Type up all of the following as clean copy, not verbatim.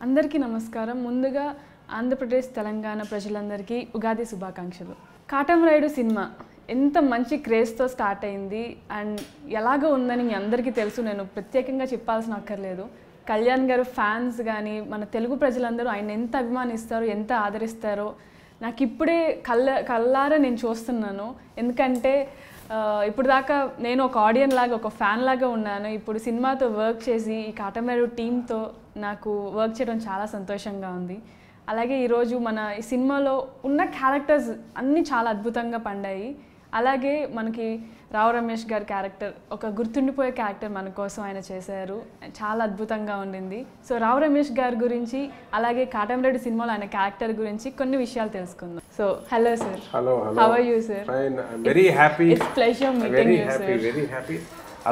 అందరికీ నమస్కారం. ముందుగా ఆంధ్రప్రదేశ్ తెలంగాణ ప్రజలందరికీ ఉగాది శుభాకాంక్షలు. కాటమరాయుడు సినిమా ఎంత మంచి క్రేజ్తో స్టార్ట్ అయింది అండ్ ఎలాగో ఉందని మీ అందరికీ తెలుసు. నేను ప్రత్యేకంగా చెప్పాల్సిన అక్కర్లేదు. కళ్యాణ్ గారు ఫ్యాన్స్ కానీ మన తెలుగు ప్రజలందరూ ఆయన ఎంత అభిమానిస్తారో, ఎంత ఆదరిస్తారో నాకు ఇప్పుడే కళ్ళారా నేను చూస్తున్నాను. ఎందుకంటే ఇప్పుడు దాకా నేను ఒక ఆడియన్ లాగా, ఒక ఫ్యాన్ లాగా ఉన్నాను. ఇప్పుడు సినిమాతో వర్క్ చేసి ఈ కాటమరాయుడు టీంతో నాకు వర్క్ చేయడం చాలా సంతోషంగా ఉంది. అలాగే ఈరోజు మన ఈ సినిమాలో ఉన్న క్యారెక్టర్స్ అన్నీ చాలా అద్భుతంగా పండాయి. అలాగే మనకి రావు రమేష్ గారి క్యారెక్టర్ ఒక గుర్తుండిపోయే క్యారెక్టర్ మన కోసం ఆయన చేశారు. చాలా అద్భుతంగా ఉండింది. సో రావు రమేష్ గారి గురించి అలాగే కాటమరాయుడు సినిమాలో ఆయన క్యారెక్టర్ గురించి కొన్ని విషయాలు తెలుసుకుందాం. So hello sir. Hello. How are you sir? Fine. Very happy. It's pleasure meeting you sir. Very happy.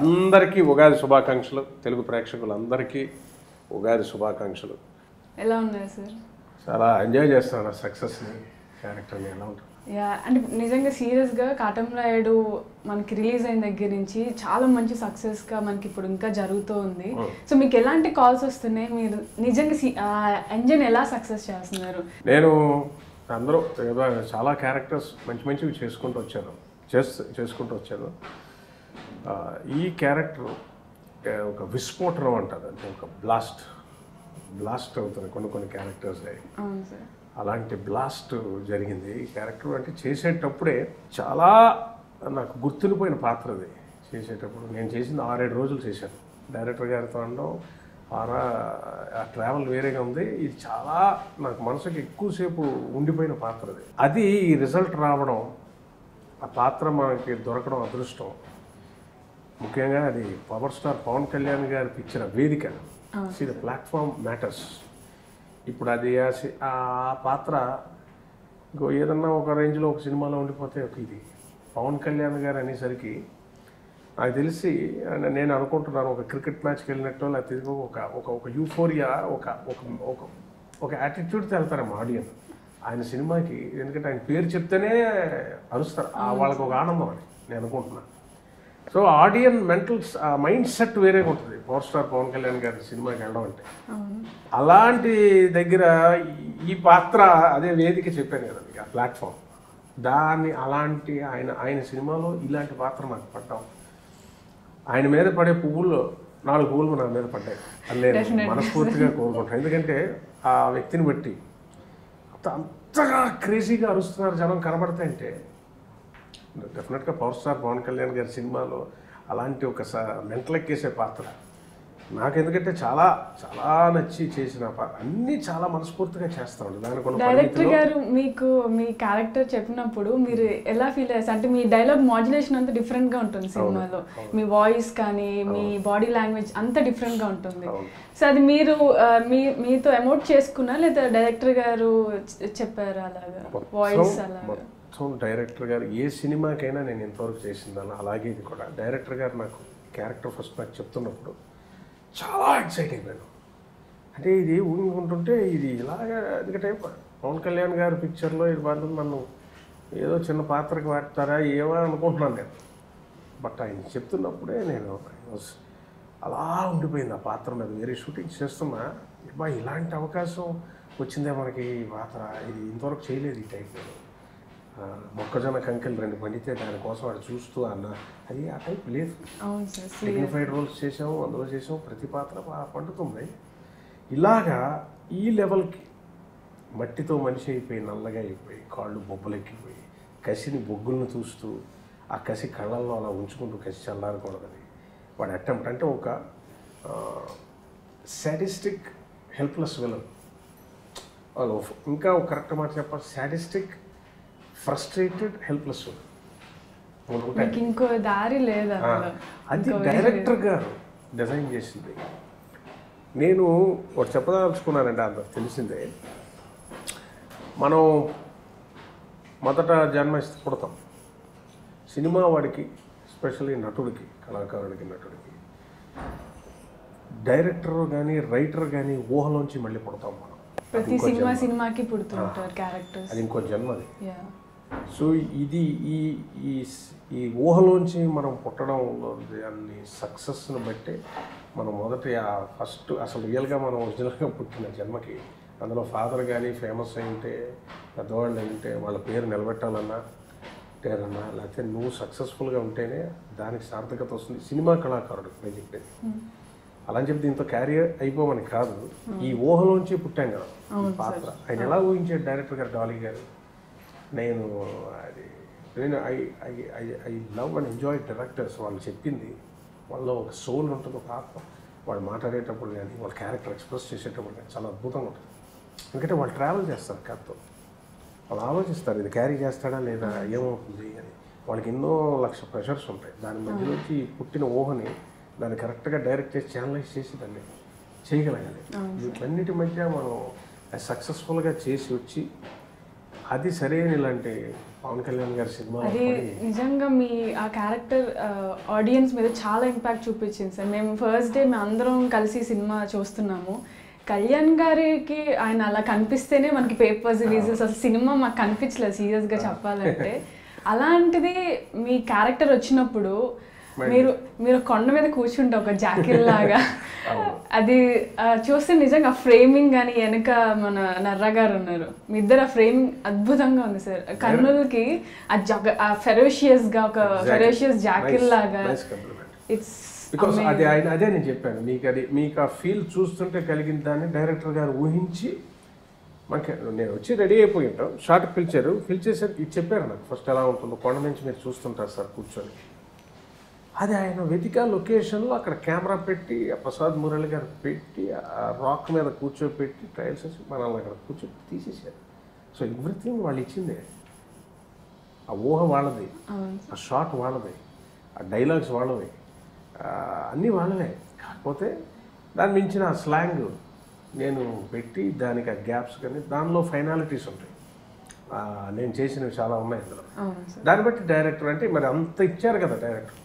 అందరికీ ఉగాది శుభాకాంక్షలు. తెలుగు ప్రేక్షకులందరికీ ఉగాది శుభాకాంక్షలు. ఎలా ఉన్నారు సార్? చాలా ఎంజాయ్ చేస్తున్నాను సక్సెస్ని, క్యారెక్టర్ని. ఎలా ఉంటుంది? యా, అంటే నిజంగా సీరియస్గా కాటమరాయుడు మనకి రిలీజ్ అయిన దగ్గర నుంచి చాలా మంచి సక్సెస్గా మనకి ఇప్పుడు ఇంకా జరుగుతూ ఉంది. సో మీకు ఎలాంటి కాల్స్ వస్తున్నాయి? మీరు నిజంగా ఎంజన్ ఎలా సక్సెస్ చేస్తున్నారు? నేను అందరూ చాలా క్యారెక్టర్స్ మంచివి చేసుకుంటూ వచ్చాను. ఈ క్యారెక్టర్ ఒక విస్ఫోటనం అంటారు, అంటే ఒక బ్లాస్ట్ అవుతుంది కొన్ని క్యారెక్టర్స్. అవును సార్. అలాంటి బ్లాస్ట్ జరిగింది ఈ క్యారెక్టర్. అంటే చేసేటప్పుడే చాలా నాకు గుర్తుండిపోయిన పాత్ర అది. చేసేటప్పుడు నేను చేసింది 6-7 రోజులు చేశాను. డైరెక్టర్ గారితో అనడం ఆ ట్రావెల్ వేరేగా ఉంది. ఇది చాలా నాకు మనసుకి ఎక్కువసేపు ఉండిపోయిన పాత్ర అది. అది ఈ రిజల్ట్ రావడం, ఆ పాత్ర మనకి దొరకడం అదృష్టం. ముఖ్యంగా అది పవర్ స్టార్ పవన్ కళ్యాణ్ గారి పిక్చర్ వేదిక. The platform matters. ఇప్పుడు అది ఆ పాత్ర ఇంకో ఏదన్నా ఒక రేంజ్లో ఒక సినిమాలో ఉండిపోతే ఇది పవన్ కళ్యాణ్ గారు అనేసరికి నాకు తెలిసి నేను అనుకుంటున్నాను ఒక క్రికెట్ మ్యాచ్కి వెళ్ళినట్టు, లేకపోతే ఒక యూఫోరియా, ఒక యాటిట్యూడ్తో వెళ్తారేమో ఆడియన్స్ ఆయన సినిమాకి. ఎందుకంటే ఆయన పేరు చెప్తేనే అరుస్తారు, వాళ్ళకి ఒక ఆనందం అని నేను అనుకుంటున్నాను. సో ఆడియన్ మైండ్ సెట్ వేరేగా ఉంటుంది పవర్ స్టార్ పవన్ కళ్యాణ్ గారి సినిమాకి వెళ్ళడం అంటే. అలాంటి దగ్గర ఈ పాత్ర అదే వేదిక చెప్పాను కదా మీకు, ఆ ప్లాట్ఫామ్ దాన్ని అలాంటి ఆయన సినిమాలో ఇలాంటి పాత్ర నాకు పడ్డాం. ఆయన మీద పడే 4 పువ్వులు నా మీద పడ్డాయి అని నేను మనస్ఫూర్తిగా కోరుకుంటాను. ఎందుకంటే ఆ వ్యక్తిని బట్టి అంతగా క్రేజీగా అరుస్తున్నారు జనం కనబడతాయంటే డెఫినెట్గా పవర్ స్టార్ పవన్ కళ్యాణ్ గారి సినిమాలో అలాంటి ఒక మెంటలెక్కేసే పాత్ర నాకు. ఎందుకంటే చాలా చాలా నచ్చి చేసిన అన్నీ చాలా మనస్ఫూర్తిగా చేస్తామండి. దానికి డైరెక్టర్ గారు మీకు మీ క్యారెక్టర్ చెప్పినప్పుడు మీరు ఎలా ఫీల్ అయ్యారు? అంటే మీ డైలాగ్ మాడ్యులేషన్ అంతా డిఫరెంట్గా ఉంటుంది సినిమాలో. మీ వాయిస్ కానీ మీ బాడీ లాంగ్వేజ్ అంతా డిఫరెంట్గా ఉంటుంది. సో అది మీరు మీతో ఎమోట్ చేసుకున్నా లేదా డైరెక్టర్ గారు చెప్పారు అలాగా వాయిస్ అలాగా? డైరెక్టర్ గారు ఏ సినిమాకైనా నేను ఎంతవరకు చేసిందాను అలాగే ఇది కూడా. డైరెక్టర్ గారు నాకు క్యారెక్టర్ ఫస్ట్ నాకు చెప్తున్నప్పుడు చాలా ఎక్సైట్ అయిపోయాను. అంటే ఇది ఊహించుకుంటుంటే ఇది ఇలాగా, ఎందుకంటే పవన్ కళ్యాణ్ గారి పిక్చర్లో ఇది వాళ్ళు నన్ను ఏదో చిన్న పాత్రకి వాడతారా ఏమో అనుకుంటున్నాను నేను. బట్ ఆయన చెప్తున్నప్పుడే నేను అలా ఉండిపోయింది ఆ పాత్ర మీద. వేరే షూటింగ్ చేస్తున్నా ఇలాంటి అవకాశం వచ్చిందే మనకి ఈ పాత్ర, ఇది ఇంతవరకు చేయలేదు ఈ టైప్. మొక్కజొన్న కంకెలు 2 పండితే దానికోసం వాడు చూస్తూ అది ఆ టైప్ లేదు. డిగ్నిఫైడ్ రోల్స్ చేసాము, అందులో చేసాము, ప్రతి పాత్ర పండుతుంది. ఇలాగా ఈ లెవెల్కి మట్టితో మనిషి అయిపోయి, నల్లగా అయిపోయి, కాళ్ళు బొబ్బలెక్కిపోయి, కసిని బొగ్గులను చూస్తూ ఆ కసి కళ్ళల్లో అలా ఉంచుకుంటూ కసి చల్లారకూడదని వాడు అటెంప్ట్. అంటే ఒక సాడిస్టిక్ హెల్ప్లెస్ విలన్. ఇంకా ఒక కరెక్ట్ మాట చెప్పాలి, సాడిస్టిక్ ఫ్రస్ట్రేటెడ్ హెల్ప్లెస్. ఇంకో దారి లేదా? అది డైరెక్టర్ గారు డిజైన్ చేసింది. నేను ఒకటి చెప్పదలుచుకున్నానండి, అందరికి తెలిసిందే. మనం మొదట జన్మ ఇస్తే పుడతాం. సినిమా వాడికి, ఎస్పెషల్లీ నటుడికి, కళాకారుడికి, నటుడికి, డైరెక్టర్ కానీ రైటర్ కానీ ఊహలోంచి మళ్ళీ పుడతాం మనం. ప్రతి సినిమాకి పుడుతుంటారు క్యారెక్టర్స్. అది ఇంకో జన్మ అది. సో ఇది ఈ ఊహలోంచి మనం పుట్టడం అన్ని సక్సెస్ని బట్టి మనం మొదటి ఫస్ట్ అసలు రియల్గా మనం ఒరిజినల్గా పుట్టిన జన్మకి అందులో ఫాదర్ కానీ ఫేమస్ అయి ఉంటే పెద్దవాళ్ళు అయి ఉంటే వాళ్ళ పేరు నిలబెట్టాలన్నా లేదన్నా లేకపోతే నువ్వు సక్సెస్ఫుల్గా ఉంటేనే దానికి సార్థకత వస్తుంది. సినిమా కళాకారుడు నేను చెప్పేది అలా అని చెప్పి దీంతో క్యారియర్ అయిపోమని కాదు, ఈ ఊహలోంచి పుట్టాం కదా పాత్ర. ఆయన ఎలా ఊహించాడు డైరెక్టర్ గారు డాలీ గారు. నేను అది నేను I I I I love and enjoy directors. వాళ్ళు చెప్పింది వాళ్ళలో ఒక సోల్ ఉంటుంది, ఒక ఆత్మ. వాళ్ళు మాట్లాడేటప్పుడు కానీ వాళ్ళ క్యారెక్టర్ ఎక్స్ప్రెస్ చేసేటప్పుడు కానీ చాలా అద్భుతంగా ఉంటుంది. ఎందుకంటే వాళ్ళు ట్రావెల్ చేస్తారు కథతో, వాళ్ళు ఆలోచిస్తారు ఇది క్యారీ చేస్తాడా లేదా ఏమవుతుంది అని. వాళ్ళకి ఎన్నో లక్ష ప్రెషర్స్ ఉంటాయి. దాని మధ్యలోంచి పుట్టిన ఊహని దాన్ని కరెక్ట్గా డైరెక్ట్ చేసి ఛానలైజ్ చేసి దాన్ని చేయగలగాలి. వీటన్నిటి మధ్య మనం సక్సెస్ఫుల్గా చేసి వచ్చి అది సరైన ఇలాంటి పవన్ కళ్యాణ్ గారి సినిమా అది నిజంగా మీ ఆ క్యారెక్టర్ ఆడియన్స్ మీద చాలా ఇంపాక్ట్ చూపించింది సార్. మేము ఫస్ట్ డే మేము అందరం కలిసి సినిమా చూస్తున్నాము. కళ్యాణ్ గారికి ఆయన అలా కనిపిస్తేనే మనకి పేపర్స్ రిలీజెస్ అసలు సినిమా మాకు కనిపించలేదు సీరియస్గా చెప్పాలంటే. అలాంటిది మీ క్యారెక్టర్ వచ్చినప్పుడు మీరు కొండ మీద కూర్చుంటే ఒక జాకిల్ లాగా అది చూస్తే నిజంగా ఫ్రేమింగ్ కానీ వెనక మన నర్రా గారు ఉన్నారు, మీ ఇద్దరు ఆ ఫ్రేమింగ్ అద్భుతంగా ఉంది సార్. కన్నులకి ఆ ఫెరోషియస్ గా ఒక ఫెరోషియస్ జాకిల్ లాగా ఇట్స్ బికాస్ అది ఆయన అదే నేను చెప్పాను మీకు ఆ ఫీల్ చూస్తుంటే కలిగిన దాన్ని డైరెక్టర్ గారు ఊహించి మనకి నేను వచ్చి రెడీ అయిపోయి ఉంటాం. షార్ట్ పిలిచేసారు ఇది చెప్పారు నాకు ఫస్ట్ ఎలా ఉంటుందో కొండ నుంచి మీరు చూస్తుంటారు సార్ కూర్చొని. అది ఆయన వెతిక లొకేషన్లో అక్కడ కెమెరా పెట్టి ప్రసాద్ మురళి గారు పెట్టి ఆ రాక్ మీద కూర్చోపెట్టి ట్రయల్స్ వేసి మనల్ని అక్కడ కూర్చోపెట్టి తీసేసారు. సో ఎవ్రీథింగ్ వాళ్ళు ఇచ్చిందే. ఆ ఊహ వాళ్ళది, ఆ షాట్ వాళ్ళది, ఆ డైలాగ్స్ వాళ్ళవి, అన్నీ వాళ్ళవే. కాకపోతే దాన్ని మించిన ఆ స్లాంగ్ నేను పెట్టి దానికి ఆ గ్యాప్స్ కానీ దానిలో ఫైనాలిటీస్ ఉంటాయి. నేను చేసినవి చాలా ఉన్నాయి అందులో. దాన్ని బట్టి డైరెక్టర్ అంటే మరి అంత ఇచ్చారు కదా డైరెక్టర్.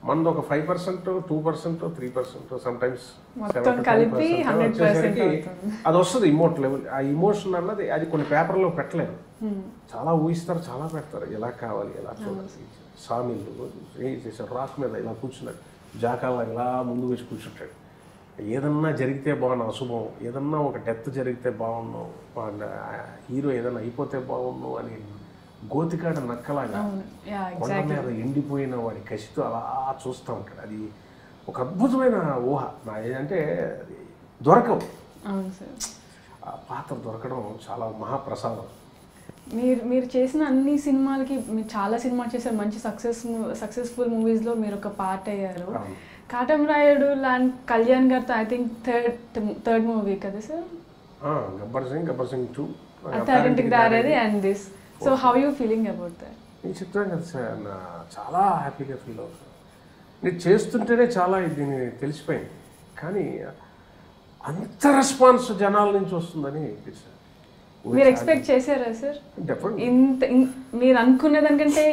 మనది ఒక 5%, 2%, 3%, సమ్టైమ్స్ 70% అది వస్తుంది ఇమోట్ లెవెల్. ఆ ఇమోషన్ అన్నది అది కొన్ని పేపర్లో పెట్టలేదు. చాలా ఊహిస్తారు, చాలా పెడతారు. ఎలా కావాలి ఎలా చూడాలి. సామిళ్ళు చేశారు, రాక్ మీద ఇలా కూర్చున్నాడు, జాకాల ఇలా ముందు వేసి కూర్చుంటాడు. ఏదన్నా జరిగితే బాగున్నావు అశుభం, ఏదన్నా ఒక డెత్ జరిగితే బాగున్నావు, హీరో ఏదన్నా అయిపోతే బాగున్నావు అని గోతికాడ నక్కలాగా కొండ మీద ఎండిపోయిన వాడి కసితో అలా చూస్తూ ఉంటాడు. అది ఒక అద్భుతమైన ఊహ. అంటే అది దొరకవు, ఆ పాత్ర దొరకడం చాలా మహాప్రసాదం. మీరు చేసిన అన్ని సినిమాలకి మీరు చాలా సినిమాలు చేశారు, మంచి సక్సెస్ఫుల్ మూవీస్లో మీరు ఒక పార్ట్ అయ్యారు. కాటమరాయుడు లాంటి కళ్యాణ్ గారితో ఐ థింక్ థర్డ్ మూవీ కదా sir? Gabbar Singh 2 Attarintiki Daredi and this. So how you feeling about that? నేను చెప్తాను కదా సార్, చాలా హ్యాపీగా ఫీల్ అవుతాను. నేను చేస్తుంటేనే చాలా దీన్ని తెలిసిపోయింది. కానీ అంత రెస్పాన్స్ జనాల నుంచి వస్తుందని మీరు ఎక్స్పెక్ట్ చేశారా సార్? డెఫినెట్లీ మీరు అనుకునే దానికంటే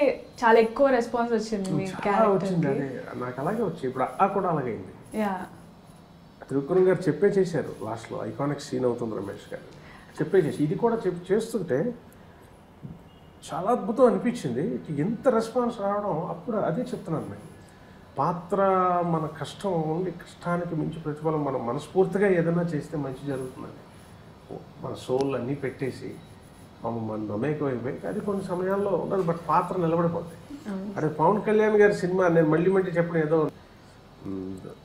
చాలా ఎక్కువ రెస్పాన్స్ వచ్చింది మీ వచ్చింది. అదే నాకు అలాగే వచ్చి ఇప్పుడు కూడా అలాగైంది. త్రివిక్రమ్ గారు చెప్పే చేశారు లాస్ట్లో, ఐకానిక్ సీన్ అవుతుంది రమేష్ గారు చెప్పే చేసి. ఇది కూడా చేస్తుంటే చాలా అద్భుతం అనిపించింది. ఎంత రెస్పాన్స్ రావడం అప్పుడు అదే చెప్తున్నాను నేను. పాత్ర మన కష్టం ఓన్లీ కష్టానికి మించి ప్రతిఫలం. మనం మనస్ఫూర్తిగా ఏదైనా చేస్తే మంచి జరుగుతుందని మన సోల్ అన్నీ పెట్టేసి మన నమ్మకం అయిపోయి అది కొన్ని సమయాల్లో ఉండదు. బట్ పాత్ర నిలబడిపోతాయి. అదే పవన్ కళ్యాణ్ గారి సినిమా నేను మళ్ళీ చెప్పడం ఏదో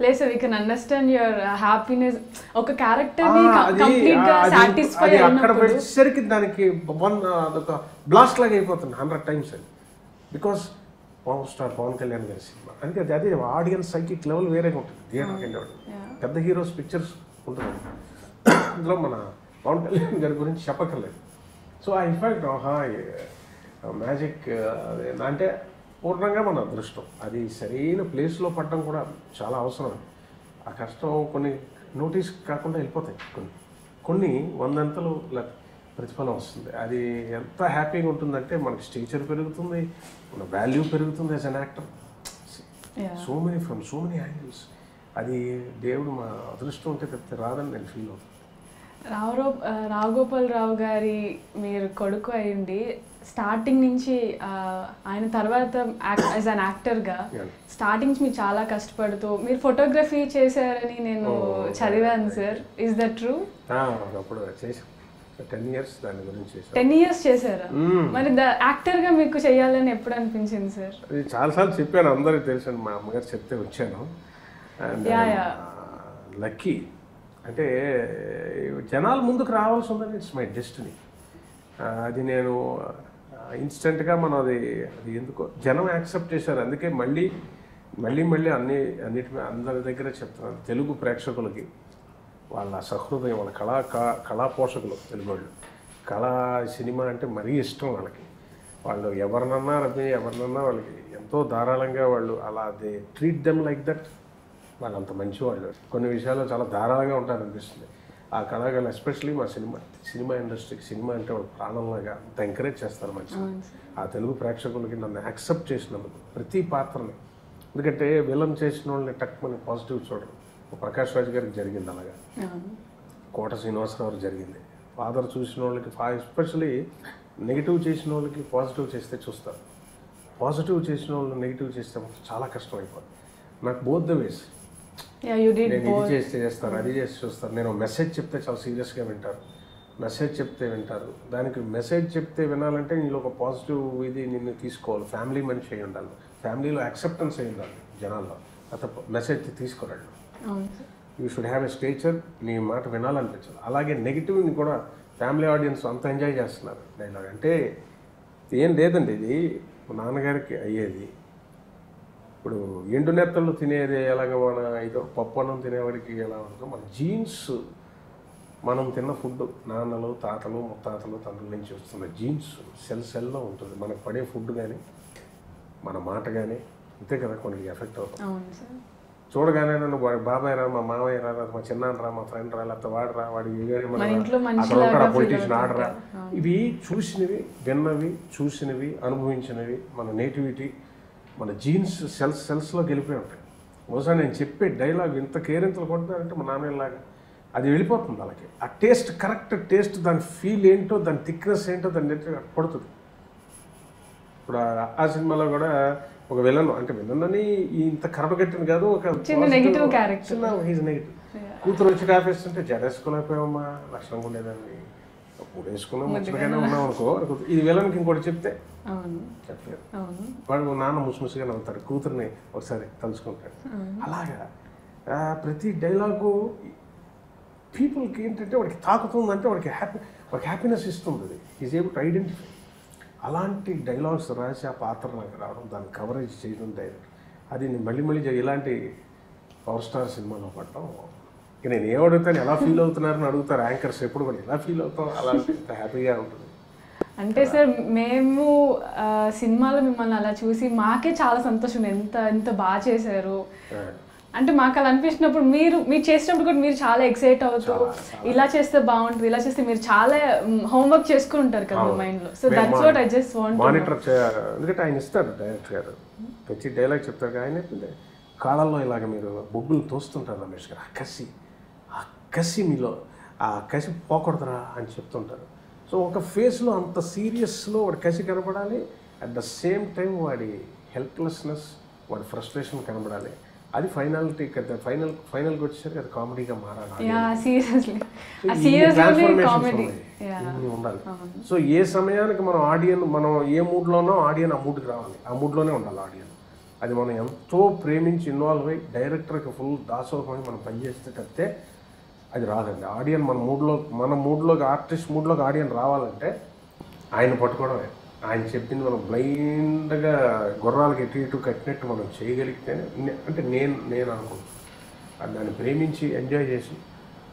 లేదు sir, we can understand your happiness. ఒక క్యారెక్టర్ ని కంప్లీట్ గా సాటిస్ఫై అక్కడ పెట్టేసరికి దానికి అదొక బ్లాస్ట్ లాగా అయిపోతుంది 100 times అని. Because power star Pawan Kalyan గారి సినిమా అందుకే అదే ఆడియన్స్ సైకిక్ లెవెల్ వేరేగా ఉంటుంది. థియేటర్కి వెళ్ళేవాడు పెద్ద హీరోస్ పిక్చర్స్ ఉంటుంది, అందులో మన పవన్ కళ్యాణ్ గారి గురించి చెప్పక్కర్లేదు. సో ఆ ఇన్ఫాక్ట్ మ్యాజిక్ అంటే పూర్ణంగా మన అదృష్టం. అది సరైన ప్లేస్లో పడడం కూడా చాలా అవసరం. ఆ కష్టం కొన్ని నోటీస్ కాకుండా వెళ్ళిపోతాయి, కొన్ని 100 ప్రతిఫలం వస్తుంది. అది ఎంత హ్యాపీగా ఉంటుందంటే మనకి స్టేచర్ పెరుగుతుంది, మన వాల్యూ పెరుగుతుంది as an actor. From so many angles. అది దేవుడు మా అదృష్టం ఉంటే తప్పితే రాదని నేను ఫీల్ అవుతాను. రావు గోపాల్ రావు గారి మీరు కొడుకు అయ్యింది స్టార్టింగ్ నుంచి ఆయన తర్వాత యాజ్ అన్ యాక్టర్గా స్టార్టింగ్ నుంచి మీరు చాలా కష్టపడుతూ మీరు ఫోటోగ్రఫీ చేశారని నేను చదివాను సార్. Is that true? అప్పుడు చేసాం 10 years దాని గురించి చేశాను. 10 years చేశారా? మరి యాక్టర్గా మీకు చేయాలని ఎప్పుడు అనిపించింది సార్? అది చాలాసార్లు చెప్పాను, అందరికీ తెలుసు, మా అమ్మగారు చెప్తే వచ్చాను. అండ్ లక్కీ అంటే జనాలు ముందుకు రావాల్సి ఉందని ఇట్స్ మై డెస్టినీ. అది నేను ఇన్స్టెంట్గా మనం అది ఎందుకో జనం యాక్సెప్ట్ చేశారు. అందుకే మళ్ళీ అన్నిటి అందరి దగ్గర చెప్తున్నాను, తెలుగు ప్రేక్షకులకి వాళ్ళ సహృదయం, వాళ్ళ కళా పోషకులు తెలుగు వాళ్ళు, కళా సినిమా అంటే మరీ ఇష్టం వాళ్ళకి. వాళ్ళు ఎవరినన్నా వాళ్ళకి ఎంతో ధారాళంగా వాళ్ళు అలా they treat them like that. వాళ్ళు అంత మంచి వాళ్ళు, కొన్ని విషయాల్లో చాలా ధారాళంగా ఉంటారనిపిస్తుంది. ఆ కళాకారులు ఎస్పెషలీ మా సినిమా ఇండస్ట్రీకి, సినిమా అంటే వాళ్ళు ప్రాణంలాగా అంత ఎంకరేజ్ చేస్తారు మంచిగా. ఆ తెలుగు ప్రేక్షకులకి నన్ను యాక్సెప్ట్ చేసినందుకు ప్రతి పాత్రని, ఎందుకంటే విలన్ చేసిన వాళ్ళని టక్మని పాజిటివ్ చూడరు. ప్రకాష్ రాజ్ గారికి జరిగింది అలాగా, కోట శ్రీనివాసరావు జరిగింది. ఫాదర్ చూసిన వాళ్ళకి ఎస్పెషలీ నెగిటివ్ చేసిన వాళ్ళకి పాజిటివ్ చేస్తే చూస్తారు, పాజిటివ్ చేసిన వాళ్ళు నెగిటివ్ చేస్తే చాలా కష్టం అయిపోతుంది. నాకు బోత్ ద వేస్, నేను ఇది చేస్తే చేస్తారు, అది చేసి చూస్తారు. నేను మెసేజ్ చెప్తే చాలా సీరియస్గా వింటారు, మెసేజ్ చెప్తే వింటారు. దానికి మెసేజ్ చెప్తే వినాలంటే నీలో ఒక పాజిటివ్ ఇది నిన్ను తీసుకోవాలి. ఫ్యామిలీ మనిషి అయి ఉండాలి, ఫ్యామిలీలో యాక్సెప్టెన్స్ అయి ఉండాలి జనాల్లో. అతను మెసేజ్ తీసుకోరండి, you should have a stature, నీ మాట వినాలనిపించాలి. అలాగే నెగిటివ్ని కూడా ఫ్యామిలీ ఆడియన్స్ అంత ఎంజాయ్ చేస్తున్నారు డైలాగ్. అంటే ఏం లేదండి, ఇది మా నాన్నగారికి అయ్యేది. ఇప్పుడు ఎండు నెత్తళ్ళు తినేది ఎలాగ, మన ఇదో పప్పు అన్నం తినేవాడికి ఎలా ఉంటుందో, మన జీన్స్, మనం తిన్న ఫుడ్ నాన్నలు, తాతలు, ముత్తాతలు, తండ్రుల నుంచి వస్తున్న జీన్స్ సెల్లో ఉంటుంది. మనకు పడే ఫుడ్ కానీ మన మాట కానీ అంతే కదా కొన్ని ఎఫెక్ట్ అవుతుంది. చూడగానే నన్ను బాబాయ్ రా, మా మామయ్య రా, మా చిన్నాన్న రా, మా ఫ్రెండ్ రా, లేకపోతే వాడరా, వాడి పొలిటీషియన్ ఆడరా, ఇవి చూసినవి, విన్నవి, చూసినవి, అనుభవించినవి, మన నేటివిటీ, మన జీన్స్ సెల్స్లో గెలిపోయి ఉంటాయి. బహుశా నేను చెప్పే డైలాగ్ ఇంత కేరింతలు కొట్టారంటే మా నాన్నలాగా అది వెళ్ళిపోతుంది వాళ్ళకి. ఆ టేస్ట్, కరెక్ట్ టేస్ట్, దాని ఫీల్ ఏంటో, దాని థిక్నెస్ ఏంటో దాన్ని పడుతుంది. ఇప్పుడు ఆ సినిమాలో కూడా ఒక విలన్, అంటే విలన్ అని ఇంత కరపగట్టిన కాదు, ఒక నెగిటివ్ క్యారెక్టర్, హీజ్ నెగిటివ్. కూతురు వచ్చి కాఫేస్తుంటే జడేసుకోలేకపోయామమ్మా, లక్షణంగా ఉండేదాన్ని, మూడు వేసుకున్నాం, ముచ్చటగానే ఉన్నాం అనుకో. ఇది విలన్కి ఇంకోటి చెప్తే చెప్పలేదు, వాడు నాన్న ముసిముసిగా నవ్వుతాడు, కూతుర్ని ఒకసారి తలుచుకుంటాడు. అలాగా ప్రతి డైలాగు పీపుల్కి ఏంటంటే వాడికి తాకుతుందంటే వాడికి హ్యాపీనెస్ ఇస్తుంది. అది ఈజ్ ఏబుల్ టు ఐడెంటిఫై. అలాంటి డైలాగ్స్ రాసి ఆ పాత్ర నాకు రావడం, దాన్ని కవరేజ్ చేయడం డైరెక్ట్, అది నేను మళ్ళీ ఇలాంటి పవర్ స్టార్ సినిమాలో పడటం. ఇక నేను ఏమడుగుతాను, ఎలా ఫీల్ అవుతున్నారని అడుగుతారు యాంకర్స్ ఎప్పుడు కూడా, ఎలా ఫీల్ అవుతాం, అలాంటి హ్యాపీగా ఉంటుంది. అంటే సార్ మేము సినిమాలో మిమ్మల్ని అలా చూసి మాకే చాలా సంతోషం, ఎంత బాగా చేశారు అంటే మాకు అలా అనిపించినప్పుడు మీరు చేసినప్పుడు కూడా మీరు చాలా ఎక్సైట్ అవుతూ ఇలా చేస్తే బాగుంటుంది, ఇలా చేస్తే మీరు చాలా హోంవర్క్ చేసుకుని ఉంటారు కదా మైండ్లో. So that's what I just want monitor చేయాలి. ఎందుకంటే ఆయన ఇస్తారు డైరెక్టర్ గారు, ప్రతి డైలాగ్ చెప్తారు. ఆయన కాళ్ళల్లో ఇలాగ మీరు బొగ్గులు తోస్తుంటారు రమేష్ గారు, ఆ కసి మీలో ఆ కసి పోకూడదురా అని చెప్తుంటారు. సో ఒక ఫేస్లో అంత సీరియస్లో వాడి కసి కనపడాలి, అట్ ద సేమ్ టైం వాడి హెల్ప్లెస్నెస్, వాడి ఫ్రస్ట్రేషన్ కనపడాలి. అది ఫైనల్కి వచ్చేసరికి అది కామెడీగా మారాలి, ఉండాలి. సో ఏ సమయానికి మనం ఏ మూడ్లో ఉన్నాం, ఆడియన్ ఆ మూడ్కి రావాలి, ఆ మూడ్లోనే ఉండాలి ఆడియన్. అది మనం ఎంతో ప్రేమించి ఇన్వాల్వ్ అయ్యి డైరెక్టర్కి ఫుల్ దాసోహమని మనం పనిచేస్తే తప్పితే అది రాదండి. ఆడియన్ మన మూడ్లోకి, ఆర్టిస్ట్ మూడ్లోకి ఆడియన్ రావాలంటే ఆయన పట్టుకోవడమే. ఆయన చెప్పింది మనం బ్లైండ్గా గుర్రాలకి ఇటు కట్టినట్టు మనం చేయగలిగితేనే, అంటే నేను అనుకుంటున్నాను. దాన్ని ప్రేమించి ఎంజాయ్ చేసి,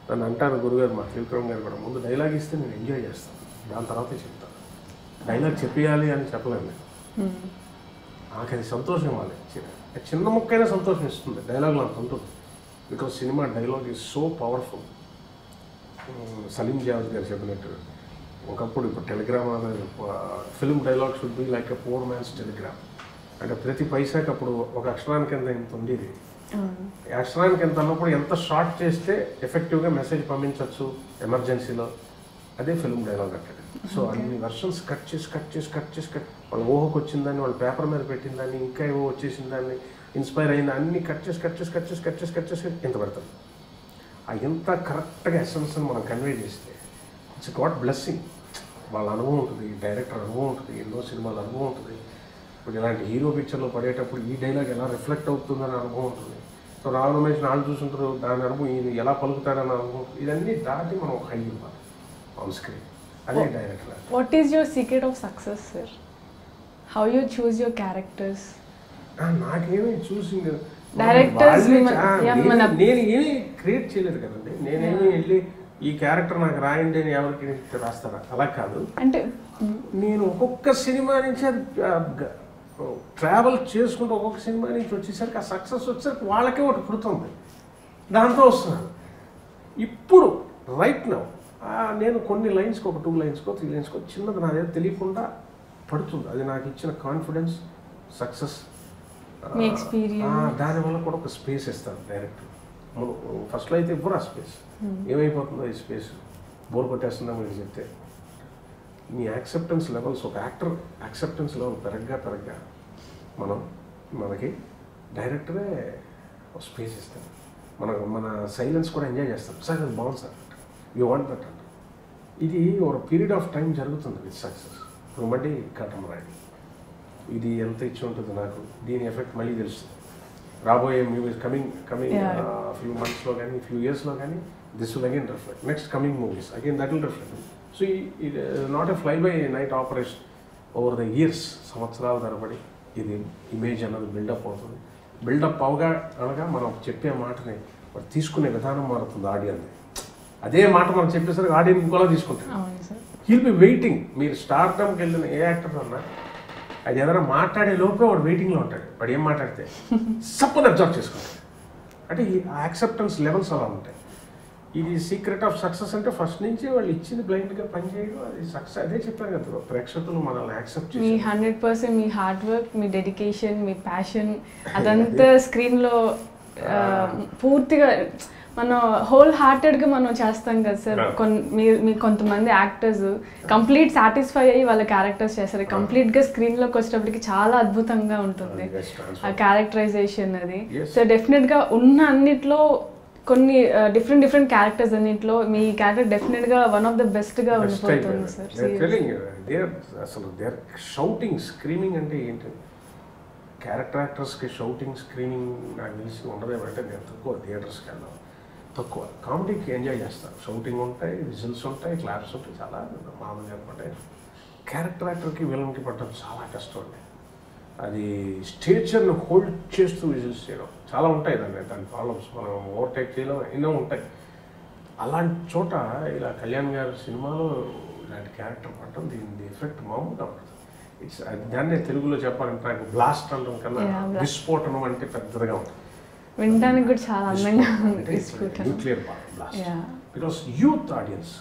నన్ను అంటారు గురుగారు, మా త్రివిక్రమ్ గారు కూడా, ముందు డైలాగ్ ఇస్తే నేను ఎంజాయ్ చేస్తాను, దాని తర్వాతే చెప్తాను. డైలాగ్ చెప్పేయాలి అని చెప్పలేము. నాకు అది సంతోషం ఇవ్వాలి, చిన్న ముక్కైనా సంతోషం ఇస్తుంది. డైలాగ్ నాకు ఉంటుంది, because cinema dialogue is so powerful. Salim Javed గారు చెప్పినట్టు, ఒకప్పుడు ఇప్పుడు telegram film dialogue should be like a poor man's telegram. అంటే ప్రతి పైసాకి అప్పుడు ఒక అక్షరానికి ఎంత ఉండేది, అక్షరానికి ఎంత అన్నప్పుడు ఎంత షార్ట్ చేస్తే ఎఫెక్టివ్గా మెసేజ్ పంపించవచ్చు ఎమర్జెన్సీలో, అదే ఫిల్మ్ డైలాగ్ అంటాడు. సో అన్ని వర్షన్స్ కట్ చేసి వాళ్ళ ఊహకు వచ్చిందని, వాళ్ళ పేపర్ మీద పెట్టిందని, ఇంకా ఏవో వచ్చేసిన దాన్ని ఇన్స్పైర్ అయింది అన్ని కట్ చేసి ఇంత పెడతాం. ఆ ఇంత కరెక్ట్గా ఎసెన్స్ని మనం కన్వే చేస్తే ఇట్స్ గాడ్ బ్లెస్సింగ్. వాళ్ళ అనుభవం ఉంటుంది, డైరెక్టర్ అనుభవం ఉంటుంది, ఎన్నో సినిమాల అనుభవం ఉంటుంది. ఇప్పుడు ఇలాంటి హీరో పిక్చర్లో పడేటప్పుడు ఈ డైలాగ్ ఎలా రిఫ్లెక్ట్ అవుతుందనే అనుభవం ఉంటుంది. సో రావు రమేష్ నాళ్ళు చూసుంటారు, దాని అనుభవం ఈయన ఎలా పలుకుతారన్న అనుభవం, ఇదన్నీ దాటి మనం హై ఇవ్వాలి ఆన్ స్క్రీన్. అదే director. What is your secret of success sir? How you choose your characters? నాకేమీ చూసింది డైరెక్టర్స్ నేను ఏమీ క్రియేట్ చేయలేదు కదండి. నేనేమి వెళ్ళి ఈ క్యారెక్టర్ నాకు రాయండి అని ఎవరికి రాస్తారా? అలా కాదు. అంటే నేను ఒక్కొక్క సినిమా నుంచి అది ట్రావెల్ చేసుకుంటూ ఒక్కొక్క సినిమా నుంచి వచ్చేసరికి ఆ సక్సెస్ వచ్చేసరికి వాళ్ళకే ఒకటి పుడుతుంది, దాంతో వస్తున్నాను. ఇప్పుడు రైట్ నౌ నేను కొన్ని లైన్స్కి ఒక 2 లైన్స్కో 3 లైన్స్కో చిన్నది నా దగ్గర తెలియకుండా పడుతుంది. అది నాకు ఇచ్చిన కాన్ఫిడెన్స్, సక్సెస్, దానివల్ల కూడా ఒక స్పేస్ ఇస్తాను డైరెక్టర్. ఫస్ట్లో అయితే ఇవ్వరు ఆ స్పేస్. ఏమైపోతుందో ఈ స్పేస్ బోర్ కొట్టేస్తుందా మీరు చెప్తే. మీ యాక్సెప్టెన్స్ లెవెల్స్, ఒక యాక్టర్ యాక్సెప్టెన్స్ లెవెల్ పెరగ్గా మనకి డైరెక్టరే స్పేస్ ఇస్తాం. మన సైలెన్స్ కూడా ఎంజాయ్ చేస్తాం. సార్ అది బాగుంది సార్, యూ వాంట్ దట్ అంట. ఇది ఒక పీరియడ్ ఆఫ్ టైం జరుగుతుంది విత్ సక్సెస్. ఇప్పుడు మళ్ళీ కాటమరాయుడు ఇది ఎంత ఇచ్చి ఉంటుంది నాకు, దీని ఎఫెక్ట్ మళ్ళీ తెలుస్తుంది. రాబోయే మూవీస్ కమింగ్ ఫ్యూ మంత్స్లో కానీ ఫ్యూ ఇయర్స్లో కానీ this will again reflect. Next coming movies again that will reflect. So ఇది not a fly by night operation. Over the years, సంవత్సరాల తరబడి ఇది ఇమేజ్ అన్నది బిల్డప్ అవుతుంది. బిల్డప్ అనగా మనం చెప్పే మాటని మరి తీసుకునే విధానం మారుతుంది ఆడియన్స్. అదే మాట మనం చెప్పేసరికి ఆడియన్స్ ఇంకోలా తీసుకుంటారు. He'll be waiting. మీరు స్టార్టమ్కి వెళ్ళిన ఏ యాక్టర్ అన్నా అది ఏదైనా మాట్లాడే లోపే వాడు వెయిటింగ్లో ఉంటాడు. వాడు ఏం మాట్లాడితే సపోజ్ అబ్జర్వ్ చేసుకుంటాడు. అంటే ఈ యాక్సెప్టెన్స్ లెవెల్స్ అలా ఉంటాయి. ఇది సీక్రెట్ ఆఫ్ సక్సెస్ అంటే ఫస్ట్ నుంచి వాళ్ళు ఇచ్చింది బ్లైండ్గా పనిచేయడం, అది సక్సెస్. అదే చెప్పాను కదా, ప్రేక్షకులు మనల్ని యాక్సెప్ట్ చేసి మీ 100% మీ హార్డ్ వర్క్, మీ డెడికేషన్, మీ ప్యాషన్ అదంతా స్క్రీన్లో పూర్తిగా మనం హోల్ హార్టెడ్గా మనం చేస్తాం కదా సార్. మీ కొంతమంది యాక్టర్స్ కంప్లీట్ సాటిస్ఫై అయ్యి వాళ్ళ క్యారెక్టర్స్ చేస్తారు. కంప్లీట్గా స్క్రీన్లోకి వచ్చేటప్పటికి చాలా అద్భుతంగా ఉంటుంది ఆ క్యారెక్టరైజేషన్ అది. సో డెఫినెట్గా ఉన్న అన్నిట్లో కొన్ని డిఫరెంట్ క్యారెక్టర్స్ అన్నింటిలో మీ క్యారెక్టర్ డెఫినెట్గా వన్ ఆఫ్ ద బెస్ట్గా ఉండిపోతుంది సార్. అసలు దేర్ షౌటింగ్, స్క్రీమింగ్ అంటే ఏంటి? క్యారెక్టర్ యాక్టర్స్కి షౌటింగ్, స్క్రీమింగ్ నాకు తెలిసి ఉండదేమంటే నేను తక్కువ థియేటర్స్కి వెళ్ళాను, తక్కువ. కామెడీకి ఎంజాయ్ చేస్తాను. షౌటింగ్ ఉంటాయి, విజిల్స్ ఉంటాయి, క్లాప్స్ ఉంటాయి, చాలా మామూలుగా అనమాట. క్యారెక్టర్ యాక్టర్కి విలన్కి పట్టడం చాలా కష్టం అండి. అది స్టేచర్ను హోల్డ్ చేస్తూ విజిల్స్ చేయడం చాలా ఉంటాయి. దాని ప్రాబ్లమ్స్ మనం ఓవర్టేక్ చేయడం ఎన్నో ఉంటాయి. అలాంటి చోట ఇలా కళ్యాణ్ గారి సినిమాలో ఇలాంటి క్యారెక్టర్ పట్టడం, దీని ఎఫెక్ట్ మామూలుగా ఉంటుంది. ఇట్స్ దాన్నే తెలుగులో చెప్పాలంటే నాకు బ్లాస్ట్ అనడం కన్నా విస్ఫోటనం అంటే పెద్దగా ఉంటుంది. వినడానికి కూడా చాలా అందంగా ఉంది. Nuclear blast. Because youth audience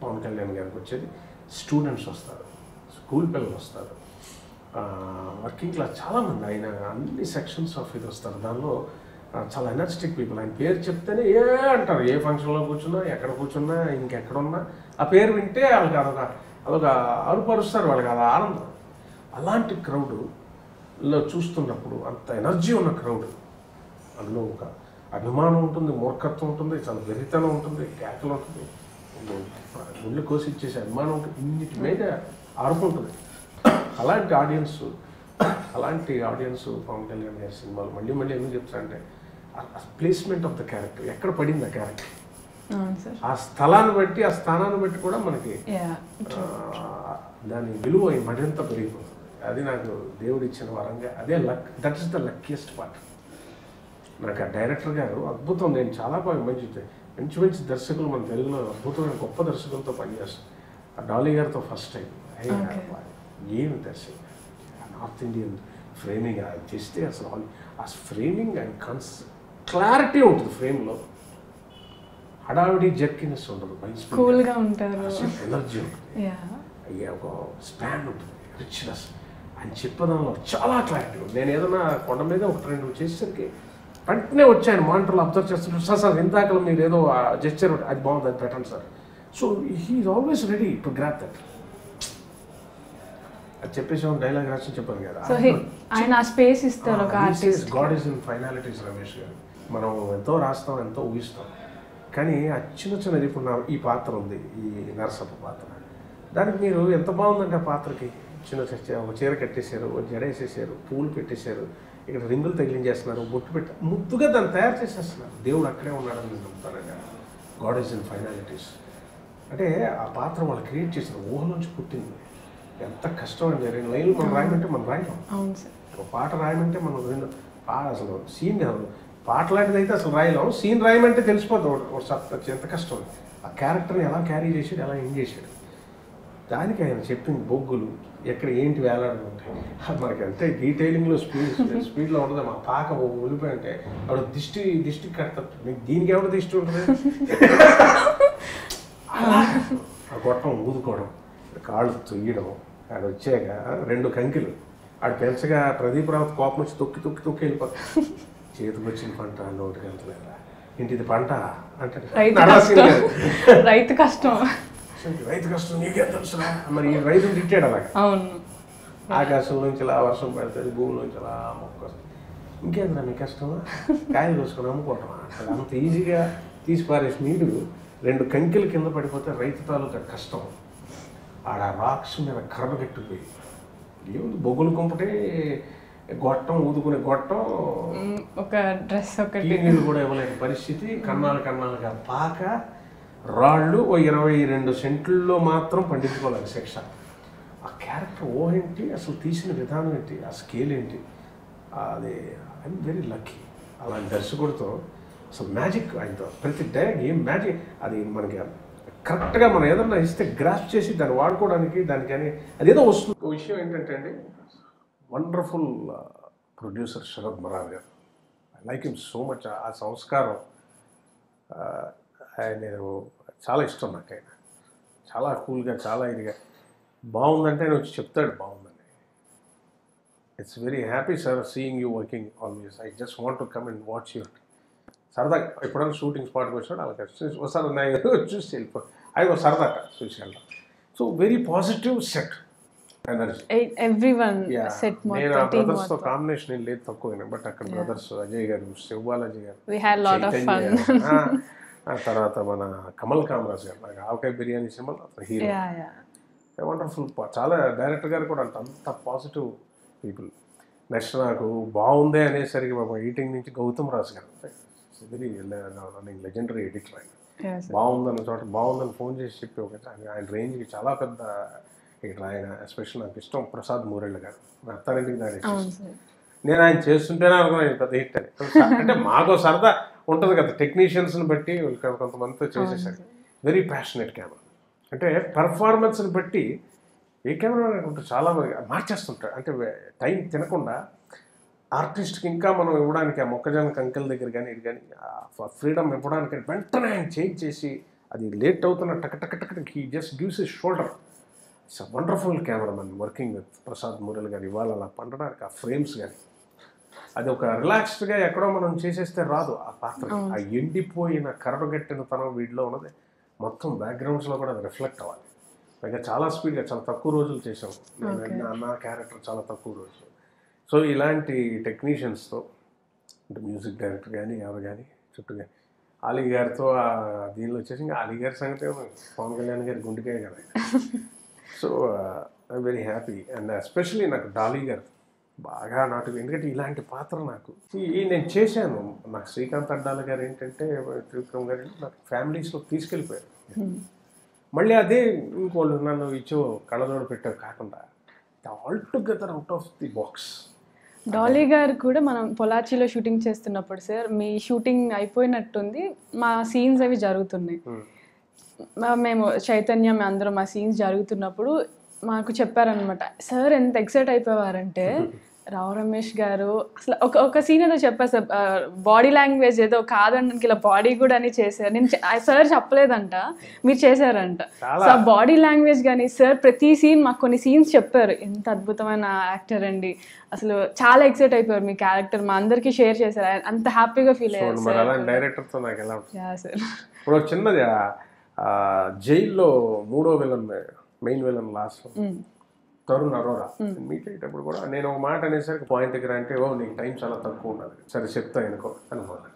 Pawan Kalyan గారికి వచ్చేది స్టూడెంట్స్ వస్తారు, స్కూల్ పిల్లలు వస్తారు, వర్కింగ్ క్లాస్ చాలామంది. ఆయన అన్ని సెక్షన్స్ ఆఫ్ ఇది వస్తారు. దానిలో చాలా ఎనర్జెటిక్ పీపుల్. ఆయన పేరు చెప్తేనే అంటారు. ఏ ఫంక్షన్లో కూర్చున్నా, ఎక్కడ కూర్చున్నా, ఇంకెక్కడున్నా ఆ పేరు వింటే వాళ్ళకి అదొక అరుపరుస్తారు, వాళ్ళకి అది ఆనందం. అలాంటి క్రౌడ్లో చూస్తున్నప్పుడు అంత ఎనర్జీ ఉన్న క్రౌడ్, అందులో ఒక అభిమానం ఉంటుంది, మూర్ఖత్వం ఉంటుంది, చాలా వెరితనం ఉంటుంది, కేకలు ఉంటుంది, గుళ్ళు కోసి ఇచ్చేసే అభిమానం ఉంటుంది, ఇన్నిటి మీద అరుపు ఉంటుంది. అలాంటి ఆడియన్స్ పవన్ కళ్యాణ్ గారి సినిమాలు మళ్ళీ ఎందుకు చెప్తారంటే ప్లేస్మెంట్ ఆఫ్ ద క్యారెక్టర్, ఎక్కడ పడింది ఆ క్యారెక్టర్, ఆ స్థలాన్ని బట్టి, ఆ స్థానాన్ని బట్టి కూడా మనకి దాని విలువ మరింత పెరిగిపోతుంది. అది నాకు దేవుడు ఇచ్చిన వరంగా, అదే luck. That is the luckiest part. నాకు ఆ డైరెక్టర్ గారు అద్భుతం. నేను చాలా బాగా మంచి దర్శకులు మన తెలుగులో అద్భుతమైన గొప్ప దర్శకులతో పనిచేస్తాను. ఆ డాలీ గారితో ఫస్ట్ టైం ఏమి దర్శకులు, నార్త్ ఇండియన్ ఫ్రేమింగ్ చేస్తే అసలు ఆ ఫ్రేమింగ్ అండ్ క్లారిటీ ఉంటుంది. ఫ్రేమ్లో హడావిడి జర్కినెస్ ఉండదు, కూల్గా ఉంటారు, ఎనర్జీ ఉంటుంది, ఒక స్పాన్ ఉంటుంది, రిచ్నెస్ అని చెప్పడంలో చాలా క్లారిటీ ఉంది. నేను ఏదైనా కొండ మీద 1-2 చేసేసరికి వెంటనే వచ్చాను మానిటర్లో అబ్జర్వ్ చేస్తుంటే, సార్ ఇందాక మీరు ఏదో జెస్చర్ అది బాగుంది, అది పెట్టండి sir. So he's always ready to grab that. అది చెప్పేసి డైలాగ్ రాసి చెప్పాను కదా, సో ఆయన ఆ స్పేస్ ఇస్తారు ఒక artist. God is in finalities Ramesh గారు. మనం ఎంతో రాస్తాం, ఎంతో ఊహిస్తాం, కానీ ఆ చిన్న చిన్నది ఇప్పుడు ఈ పాత్ర ఉంది, ఈ నరసప్ప పాత్ర, దానికి మీరు ఎంత బాగుందంటే ఆ పాత్రకి చిన్న ఒక చీర కట్టేశారు, జడ వేసేసారు, పూలు పెట్టేశారు, ఇక్కడ రింగులు తగిలించేస్తున్నారు, బొట్టు పెట్టి ముద్దుగా దాన్ని తయారు చేసేస్తున్నారు. దేవుడు అక్కడే ఉన్నాడని నేను నమ్ముతానండి. గాడ్ ఈజ్ ఇన్ ఫైనాలిటీస్ అంటే ఆ పాత్ర వాళ్ళు క్రియేట్ చేసిన ఊహ నుంచి పుట్టింది. ఎంత కష్టం అండి. 2 లైన్లు మనం రాయమంటే మనం రాయలేం. ఒక పాట రాయమంటే మనం అసలు సీన్ కాదు, పాట లాంటిది అయితే అసలు రాయలేం. సీన్ రాయమంటే తెలిసిపోతుంది ఎంత కష్టం. ఆ క్యారెక్టర్ని ఎలా క్యారీ చేసాడు, ఎలా ఏం చేశాడు, దానికి ఆయన చెప్పింది బొగ్గులు ఎక్కడ ఏంటి వేలాడుతూ ఉంటాయి. మనకి అంటే డీటెయిలింగ్లో స్పీడ్లో ఉండదు. మా పాక ఉలిపోయి అంటే ఆవిడ దిష్టి కడతాడు, మీకు దీనికి ఎవరు దిష్టి ఉంటుంది. ఆ గొట్టం ఊదుకోవడం, కాళ్ళు తొయ్యడం, ఆడ వచ్చాక 2 కంకిలు ఆడ పెంచగా ప్రదీప్ రావు కోపం వచ్చి తొక్కి వెళ్ళిపోతాడు. చేతికి వచ్చిన పంట నోటికి వెళ్తలేదా, ఇంటిది పంట అంటే రైతు కష్టం, రైతు కష్టం నీకేం తెలుసురా. మరి రైతులు తిట్టాడు అలాగే. ఆకాశం నుంచి ఇలా వర్షం పడుతుంది, భూమి నుంచి అలా మొక్క వస్తుంది, ఇంకేంద్రా మీ కష్టమా, కాయలు కోసుకొని అమ్ముకోవటమా. అసలు అంత ఈజీగా తీసి పారేసి నీరు 2 కంకిల కింద పడిపోతే రైతు తాలూకా కష్టం. ఆడ రాక్స్ మీద కర్ర కట్టిపోయి ఏముంది, బొగ్గులు కుంపటే గొట్టం, ఊదుకునే గొట్టం, ఒక డ్రెస్, ఒకటి నీళ్ళు కూడా ఇవ్వలేని పరిస్థితి, కన్నాలుగా పాక, రాళ్ళు 22 సెంట్లలో మాత్రం పండించుకోవాలి శిక్ష. ఆ క్యారెక్టర్ ఏంటి, అసలు తీసిన విధానం ఏంటి, ఆ స్కేల్ ఏంటి, అది ఐఎమ్ వెరీ లక్కీ. అలాంటి దర్శకుడితో అసలు మ్యాజిక్ ఆయనతో ప్రతి డైలాగ్ ఏం మ్యాజిక్. అది మనకి కరెక్ట్గా మనం ఏదన్నా ఇస్తే గ్రాస్ప్ చేసి దాన్ని వాడుకోవడానికి దానికి అని అదేదో వస్తుంది. ఒక విషయం ఏంటంటే అండి, వండర్ఫుల్ ప్రొడ్యూసర్ శరత్ మరార్ గారు. I like him so much. ఆ సంస్కారం నేను చాలా ఇష్టం నాకు. ఆయన చాలా కూల్గా, చాలా ఇదిగా బాగుందంటే ఆయన వచ్చి చెప్తాడు బాగుందని. It's very happy sir seeing you working always. I just want to come and watch you. సరదాగా ఎప్పుడైనా షూటింగ్ స్పాట్కి వచ్చాడు అలా ఒకసారి నా చూసి వెళ్ళిపో, అవి సరదాగా చూసి వెళ్తాం. So very positive set energy. నేను ఆ బ్రదర్స్తో కాంబినేషన్ ఏం లేదు తక్కువ, బట్ అక్కడ బ్రదర్స్ అజయ్ గారు, శివబాలాజీ గారు, ఆ తర్వాత మన కమల్ కామరాజ్ గారు, నాకు ఆవకాయ బిర్యానీ సింబల్ హీరో, వండర్ఫుల్. చాలా డైరెక్టర్ గారు కూడా అంత పాజిటివ్ పీపుల్. నెక్స్ట్ నాకు బాగుందే అనేసరికి బాబా ఈటింగ్ నుంచి గౌతమ్ రాజు గారు, వెరీ రన్నింగ్ లెజెండరీ ఎడిటర్. ఆయన బాగుందన్న చోట బాగుందని ఫోన్ చేసి చెప్పి ఆయన రేంజ్కి చాలా పెద్ద ఎడిటర్. ఆయన ఎస్పెషల్ నాకు ఇష్టం ప్రసాద్ మూరెళ్ళ గారు, నా అత్తారింటికి దాని నేను ఆయన చేస్తుంటేనే అనుకున్నాను పెద్ద హిట్ అని. అంటే మాకు సరదా ఉంటుంది కదా, టెక్నీషియన్స్ని బట్టి కొంతమందితో చేసేసరికి వెరీ ప్యాషనెట్ కెమెరా. అంటే పెర్ఫార్మెన్స్ని బట్టి ఏ కెమెరా చాలా మార్చేస్తుంటాడు. అంటే టైం తినకుండా ఆర్టిస్ట్కి ఇంకా మనం ఇవ్వడానికి ఆ మొక్కజొన్న కంకెల దగ్గర కానీ ఇది కానీ ఫ్రీడమ్ ఇవ్వడానికి వెంటనే ఆయన చేంజ్ చేసి అది లేట్ అవుతున్న టక్ he just gives his shoulder. It's a wonderful cameraman working with Prasad Murali గారు. ఇవాళ అలా పండడానికి ఆ ఫ్రేమ్స్ కానీ అది ఒక రిలాక్స్డ్గా ఎక్కడో మనం చేసేస్తే రాదు ఆ పాత్ర. ఆ ఎండిపోయిన కరడుగట్టిన తనం వీటిలో ఉన్నది మొత్తం బ్యాక్గ్రౌండ్స్లో కూడా అది రిఫ్లెక్ట్ అవ్వాలి. పైగా చాలా స్పీడ్గా చాలా తక్కువ రోజులు చేసాము. నా క్యారెక్టర్ చాలా తక్కువ రోజులు. సో ఇలాంటి టెక్నీషియన్స్తో అంటే మ్యూజిక్ డైరెక్టర్ కానీ ఎవరు కానీ చుట్టూ కానీ అలీ గారితో దీనిలో వచ్చేసి ఇంకా అలీ గారి సంగతి పవన్ కళ్యాణ్ గారి గుండెకాయ కదా. So I'm very happy. And especially నాకు డాలీ గారు బాగా నాటు, ఎందుకంటే ఇలాంటి పాత్ర నాకు నేను చేశాను. నాకు శ్రీకాంత్ అడ్డాల గారు ఏంటంటే త్రివిక్రమ్ గారు నాకు ఫ్యామిలీస్లో తీసుకెళ్ళిపోయారు. మళ్ళీ అదే ఇంకోళ్ళు నన్ను ఇచ్చో కళ్ళజోడు పెట్టారు కాకుండా all together out of the box. Dolly గారు కూడా మనం పొలాచిలో షూటింగ్ చేస్తున్నప్పుడు సార్ మీ షూటింగ్ అయిపోయినట్టుంది, మా సీన్స్ అవి జరుగుతున్నాయి. మేము చైతన్యం అందరం మా సీన్స్ జరుగుతున్నప్పుడు మాకు చెప్పారనమాట, సార్ ఎంత ఎక్సైట్ అయిపోయారంటే రావు రమేష్ గారు అసలు ఒక సీన్ ఏదో చెప్పారు సార్, బాడీ లాంగ్వేజ్ ఏదో కాదనడానికి ఇలా బాడీ కూడా అని చేశారు. నేను సార్ చెప్పలేదంట, మీరు చేశారంట. సో ఆ బాడీ లాంగ్వేజ్ కానీ సార్ ప్రతి సీన్ మాకు కొన్ని సీన్స్ చెప్పారు. ఎంత అద్భుతమైన యాక్టర్ అండి, అసలు చాలా ఎక్సైట్ అయిపోయారు మీ క్యారెక్టర్, మా అందరికీ షేర్ చేశారు, అంత హ్యాపీగా ఫీల్ అయ్యారు సార్. డైరెక్టర్తో నాకు ఎలా సార్ ఇప్పుడు చిన్నది జైల్లో 3వ villain, main villain last Tarun Arora meet అయ్యేటప్పుడు కూడా నేను ఒక మాట అనేసరికి పాయింట్కి రా అంటే, ఓ నీకు టైం చాలా తక్కువ ఉన్నది, సరే చెప్తా అనుకో అనుకున్నాను.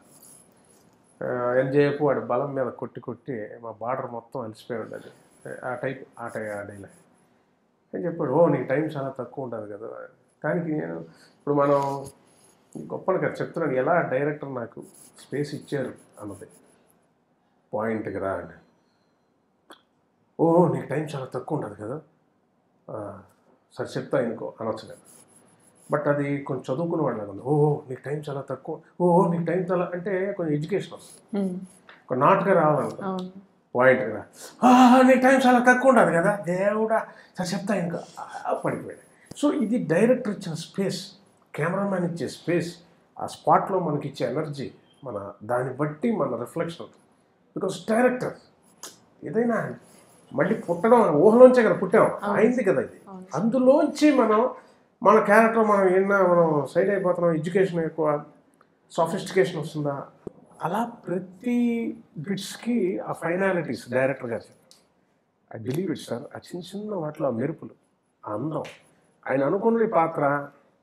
ఎంజేపు వాడి బలం మీద కొట్టి కొట్టి మా బార్డర్ మొత్తం అలసిపోయి ఉండదు. ఆ డైలాగ్ అని చెప్పాడు. ఓ నీకు టైం చాలా తక్కువ ఉంటుంది కదా. దానికి నేను ఇప్పుడు మనం గొప్పగా కదా చెప్తున్నాను, ఎలా డైరెక్టర్ నాకు స్పేస్ ఇచ్చారు అన్నది. పాయింట్కి రా అని, ఓ నీకు టైం చాలా తక్కువ ఉంటుంది కదా, సరే చెప్తా అనుకో అనొచ్చు కదా. బట్ అది కొంచెం చదువుకునే వాళ్ళగా ఉంది. ఓహో నీకు టైం చాలా తక్కువ, ఓహో నీకు టైం చాలా అంటే కొంచెం ఎడ్యుకేషన్ వస్తుంది, ఒక నాటుగా రావాలనుకో. పాయింట్కి రా, నీకు టైం చాలా తక్కువ ఉంటుంది కదా, దేవుడా సరే చెప్తా ఇంకా పడిపోయాడు. సో ఇది డైరెక్టర్ ఇచ్చిన స్పేస్, కెమెరామ్యాన్ ఇచ్చే స్పేస్, ఆ స్పాట్లో మనకి ఇచ్చే ఎనర్జీ, మన దాన్ని బట్టి మన రిఫ్లెక్షన్ అవుతుంది. బికాస్ డైరెక్టర్ ఏదైనా మళ్ళీ పుట్టడం ఊహలోంచే కదా పుట్టాం, అయింది కదా ఇది. అందులోంచి మన క్యారెక్టర్ మనం సైడ్ అయిపోతున్నాం. ఎడ్యుకేషన్ ఎక్కువ, సాఫిస్టికేషన్ వస్తుందా, అలా ప్రతి బిట్స్కి ఆ ఫైనాలిటీస్ డైరెక్టర్ గారు ఐ బిలీవ్ ఇట్ సార్. ఆ చిన్న చిన్న వాటిలో ఆ మెరుపులు, ఆ అందం, ఆయన అనుకున్న పాత్ర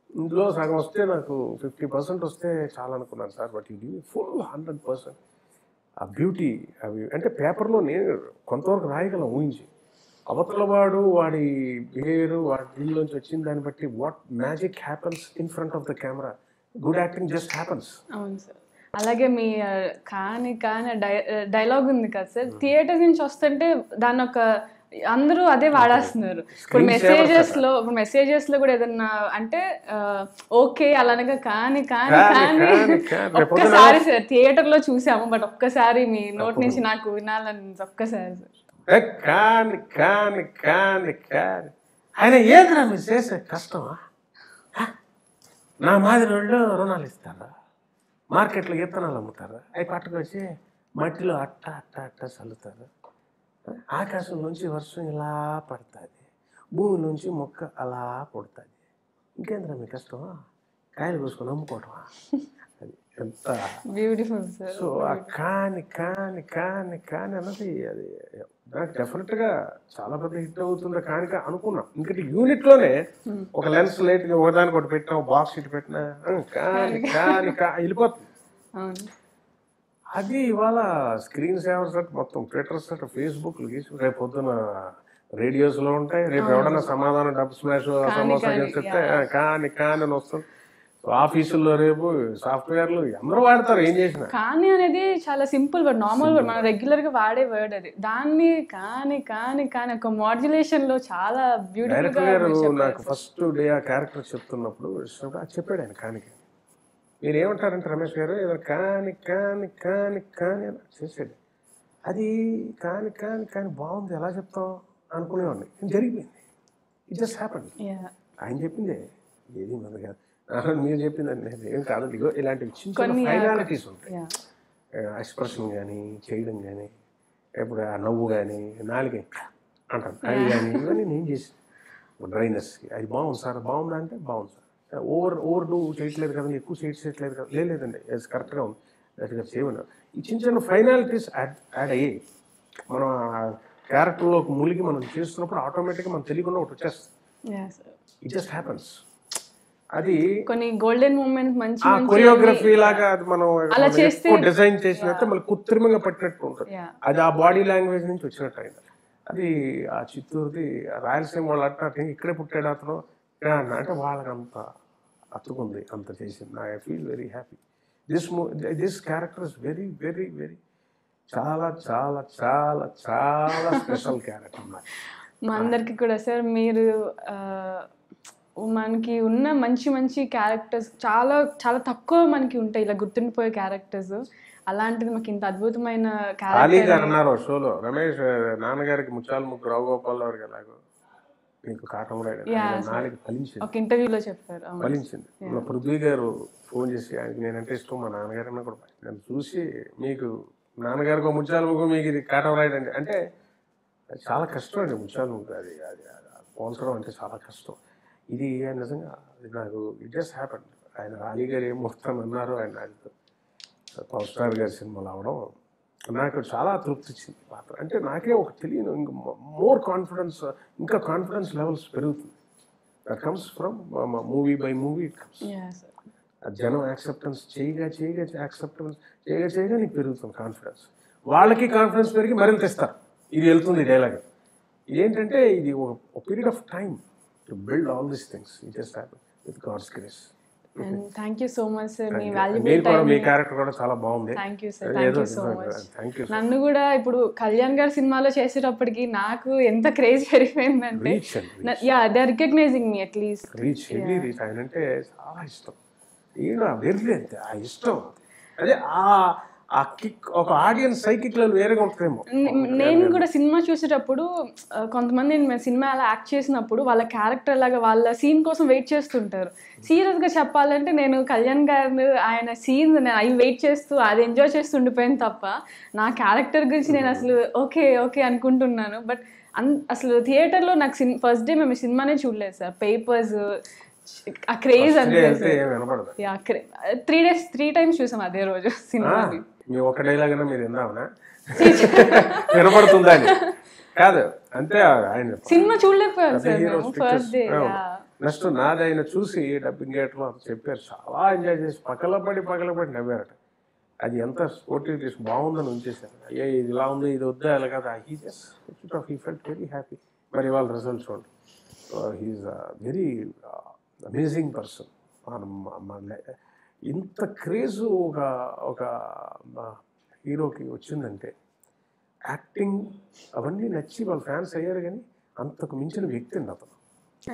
ఇందులో సగం వస్తే నాకు 50% వస్తే చాలా అనుకున్నాను సార్. బట్ ఇది ఫుల్ 100%. ఆ బ్యూటీ అవి అంటే పేపర్లో నేను కొంతవరకు రాయగలను ఊహించి, అవతల వాడి బిహేవియర్ వాడి దీనిలోంచి వచ్చిన దాన్ని బట్టి what magic happens in front of the camera. Good acting just happens. అవును సార్. అలాగే మీ కానీ డైలాగ్ ఉంది కదా సార్, థియేటర్ నుంచి వస్తుంటే దాన్ని అందరూ అదే వాడేస్తున్నారు. ఇప్పుడు మెసేజెస్ లో కూడా ఏదన్నా అంటే ఓకే అలానగా కానీ ఒక్కసారి సార్ థియేటర్ లో చూసాము, బట్ ఒక్కసారి మీ నోట్ నుంచి నాకు వినాలని ఒక్కసారి సార్. కాని ఆయన ఏదిరా మీరు చేసే కష్టమా, నా మాదిరి వాళ్ళు రుణాలు ఇస్తారా, మార్కెట్లో విత్తనాలు అమ్ముతారు, అవి పట్టుకొచ్చి మట్టిలో అట్ట చల్లుతారు, ఆకాశం నుంచి వర్షం ఇలా పడుతుంది, భూమి నుంచి మొక్క అలా పుడుతుంది, ఇంకేంద్రా మీ కష్టమా, కాయలు కోసుకొని అమ్ముకోవటమా. అది ఎంత బ్యూటిఫుల్ సార్. సో ఆ కాని అన్నది అది నాకు డెఫినెట్గా చాలా పెద్ద హిట్ అవుతుంది కానీ అనుకున్నాం. ఎందుకంటే యూనిట్లోనే ఒక లెన్స్ లైట్గా ఒకదానికి ఒకటి పెట్టినా, బాక్స్ ఇటు పెట్టినా కానీ వెళ్ళిపోతుంది. అది ఇవాళ స్క్రీన్ సేవర్స్ అంటే మొత్తం ట్విట్టర్స్ అంటే ఫేస్బుక్ రేపు పొద్దున రేడియోస్లో ఉంటాయి, రేపు ఎవడన్నా సమాధానం డబ్బు స్మాష్ సమోసా చెప్తే కానీ అని వస్తుంది. ఆఫీసుల్లో రేపు సాఫ్ట్వేర్లు అందరూ వాడతారు, ఏం చేసినా. కానీ అనేది చాలా సింపుల్ వర్డ్, నార్మల్ వర్డ్, మనం రెగ్యులర్ గా వాడే వర్డ్ అది. దాన్ని కానీ ఒక మాడ్యులేషన్ లో చాలా బ్యూటిఫుల్ గా. డైరెక్టర్ నాకు ఫస్ట్ డే ఆ క్యారెక్టర్ చెప్తున్నప్పుడు చెప్పాడు ఆయన కానికి, మీరు ఏమంటారంటే రమేష్ గారు ఏదో కానీ అని చేసాడు. అది కానీ బాగుంది ఎలా చెప్తాం అనుకునేవాడిని, జరిగిపోయింది. It just happened. ఆయన చెప్పిందే ఏది మన కాదు, మీరు చెప్పిందండి ఏం కాదు. ఇగో ఇలాంటివి చిన్న ఫైనాలిటీస్ ఉంటాయి, ఎక్స్ప్రెషన్ కానీ చేయడం కానీ, ఇప్పుడు ఆ నవ్వు కానీ నాలుగే అంటాను అవి కానీ, ఇవన్నీ నేను చేసి డ్రైనెస్కి అది బాగుంది సార్, బాగుందా అంటే బాగుంది సార్, ఓవర్ డూ చేయట్లేదు కదండి, ఎక్కువ చేయట్లేదు కదా, లేదండి అది కరెక్ట్గా ఉంది, గట్టిగా చేయమన్నా. ఈ చిన్న ఫైనాలిటీస్ యాడ్ అయ్యి మనం క్యారెక్టర్లోకి ములిగి మనం చేస్తున్నప్పుడు ఆటోమేటిక్గా మనం తెలియకుండా ఒకటి వచ్చేస్తుంది. It just happens. అది కొన్ని గోల్డెన్ మూమెంట్స్ మంచి కొరియోగ్రఫీ లాగా అది మనం డిజైన్ చేసినట్టు మళ్ళీ కృత్రిమంగా పట్టినట్టు ఉంటుంది. అది ఆ బాడీ లాంగ్వేజ్ నుంచి వచ్చినట్టు అయింది. అది ఆ చిత్తూరుది రాయలసీమ వాళ్ళు అంటే ఇక్కడే పుట్టాడు అతను అంటే వాళ్ళకి అంత అతుకుంది, అంత చేసింది. I feel very happy. This character is very very very చాలా చాలా చాలా చాలా స్పెషల్ క్యారెక్టర్ మా అందరికి కూడా సార్. మీరు మనకి ఉన్న మంచి క్యారెక్టర్స్ చాలా చాలా తక్కువ మనకి ఉంటాయి ఇలా గుర్తుండిపోయే క్యారెక్టర్స్. అలాంటిది మాకు ఇంత అద్భుతమైన క్యారెక్టర్ అన్నారు షోలో. రమేష్ నాన్నగారికి ముత్యాల ముగ్గు రావుగోపాల్ గారికి ఎలాగో మీకు కాటం నాలుగు ఫలించింది, ఒక ఇంటర్వ్యూలో చెప్పారు, ఫలించింది. పృథ్వీ గారు ఫోన్ చేసి ఆయనకి నేనంటే ఇష్టం, మా నాన్నగారన్నా కూడా నన్ను చూసి మీకు నాన్నగారికి ముత్యాల ముగ్గు మీకు ఇది కాటం రాయడండి అంటే చాలా కష్టం అండి. ముత్యాల ముగ్గు అది అది పోల్చడం అంటే చాలా కష్టం. ఇది నిజంగా నాకు ఇట్ జస్ట్ హ్యాపెన్. ఆయన రాణి గారు ఏం మొత్తం అన్నారు, ఆయన ఆయనతో పవర్ స్టార్ గారి సినిమాలు అవడం నాకు చాలా తృప్తి ఇచ్చింది పాత్ర. అంటే నాకే ఒక తెలియని ఇంకా మోర్ కాన్ఫిడెన్స్, ఇంకా కాన్ఫిడెన్స్ లెవెల్స్ పెరుగుతుంది. That comes from movie by movie it comes. జనం యాక్సెప్టెన్స్ చేయగా నీకు పెరుగుతుంది కాన్ఫిడెన్స్. వాళ్ళకి కాన్ఫిడెన్స్ పెరిగి మరింత ఇస్తారు. ఇది వెళ్తుంది డైలాగ్. ఇదేంటంటే ఇది ఒక period of time to build all these things. It just happen with God's grace. And thank you so much sir, మీ మీరు వాల్యుబుల్ కూడా టైం. మీ క్యారెక్టర్ కూడా చాలా బాగుంది. Thank you sir, thank you so much. Thank you. నన్ను కూడా ఇప్పుడు కళ్యాణ్ గారి సినిమాలో చేసేటప్పటికి నాకు ఎంత క్రేజ్ పెరిగిపోయిందంటే, yeah they are recognising me at least. Heavy reach. ఆయన అంటే చాలా ఇష్టం. వెర్రి అంతే ఆ ఇష్టం. అదే ఆ కిక్ ఒక ఆడియన్స్ సైకిక్లో వేరేగా ఉంటుందేమో. నేను కూడా సినిమా చూసేటప్పుడు కొంతమంది సినిమా అలా యాక్ట్ చేసినప్పుడు వాళ్ళ క్యారెక్టర్ లాగా వాళ్ళ సీన్ కోసం వెయిట్ చేస్తుంటారు. సీరియస్గా చెప్పాలంటే నేను కళ్యాణ్ గారు ఆయన సీన్ అవి వెయిట్ చేస్తూ అది ఎంజాయ్ చేస్తూ ఉండిపోయాను తప్ప నా క్యారెక్టర్ గురించి నేను అసలు ఓకే అనుకుంటున్నాను. బట్ అసలు థియేటర్లో నాకు ఫస్ట్ డే మేము సినిమానే చూడలేదు సార్. పేపర్స్ ఆ క్రేజ్ అంతే. 3 times చూసాం అదే రోజు సినిమాని. మీ ఒక డైలాగ్ అయినా మీరు విన్నావునా? వినపడుతుందా అని కాదు, అంతే. ఆయన సినిమా చూడలేకపోయాను సార్ ఫస్ట్ డే. నెక్స్ట్ నాది ఆయన చూసి డబ్బింగ్ థియేటర్లో చెప్పారు, చాలా ఎంజాయ్ చేసి పగలపడి నవ్వారట. అది ఎంత స్పోర్టివ్ బాగుందని ఉంచేసారు. అయ్యే ఇది ఇలా ఉంది, ఇది వద్దా అలా కదా. He felt very happy. మరి వాళ్ళ రిజల్ట్ చూడండి. He's very amazing person. ఇంత క్రేజ్ ఒక హీరోకి వచ్చిందంటే యాక్టింగ్ అవన్నీ నచ్చి వాళ్ళ ఫ్యాన్స్ అయ్యారు, కానీ అంతకు మించిన వ్యక్తి అండి అతను.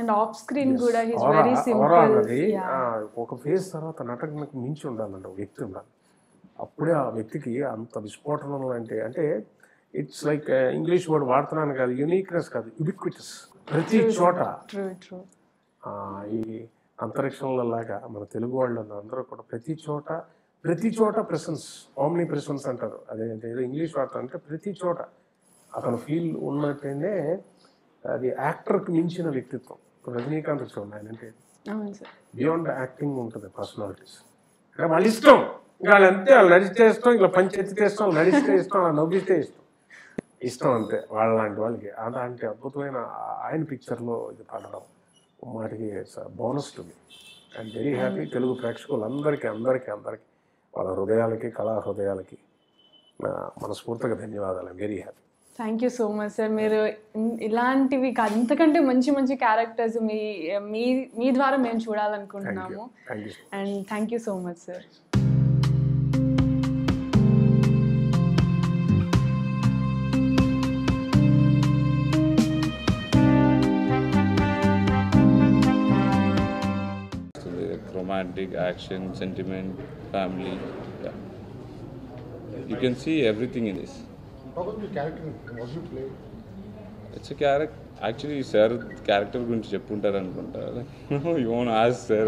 అండ్ ఆఫ్ స్క్రీన్ కూడా హీస్ వెరీ సింపుల్. ఒక ఫేజ్ తర్వాత నటనకు మించి ఉండాలండి, ఒక వ్యక్తి ఉండాలి. అప్పుడే ఆ వ్యక్తికి అంత విస్ఫోటనం అంటే ఇట్స్ లైక్ ఇంగ్లీష్ వర్డ్ వాడుతున్నాను కాదు, యూనిక్నెస్ కాదు, యుబిక్విటస్. ప్రతి చోట ఈ అంతరిక్షంలో లాగా మన తెలుగు వాళ్ళు అందరూ కూడా ప్రతి చోట ప్రెసెన్స్, ఆమ్ని ప్రెసెన్స్ అంటారు. అదేంటే ఏదో ఇంగ్లీష్ వాడతారంటే ప్రతి చోట అతను ఫీల్ ఉన్నట్టేనే అది యాక్టర్కి మించిన వ్యక్తిత్వం. రజనీకాంత్ చూడండి, ఆయన అంటే బియాండ్ యాక్టింగ్ ఉంటుంది పర్సనాలిటీస్. వాళ్ళ ఇష్టం, ఇంకా వాళ్ళు అంతే. వాళ్ళు నడిస్తే ఇష్టం, ఇలా పంచెత్తితే ఇష్టం, వాళ్ళు నడిస్తే ఇష్టం, వాళ్ళు నవ్విస్తే ఇష్టం అంతే. వాళ్ళలాంటి వాళ్ళకి అలాంటి అద్భుతమైన ఆయన పిక్చర్లో ఇది పడడం మాటికి bonus to me. I'm very happy. Telugu ప్రేక్షకులందరికీ వాళ్ళ హృదయాలకి, కళా హృదయాలకి మనస్ఫూర్తిగా ధన్యవాదాలు. I'm very happy. Thank you so much sir. మీరు ఇలాంటివి అంతకంటే మంచి క్యారెక్టర్స్ మీ ద్వారా మేము చూడాలనుకుంటున్నాము. And thank you so much sir. Romantic, action, sentiment, family. Yeah. You can see everything in this. How about the character? What you play? It's a character. Actually, sir, character గురించి చెప్పుంటారు అనుకుంటా. You won't ask sir.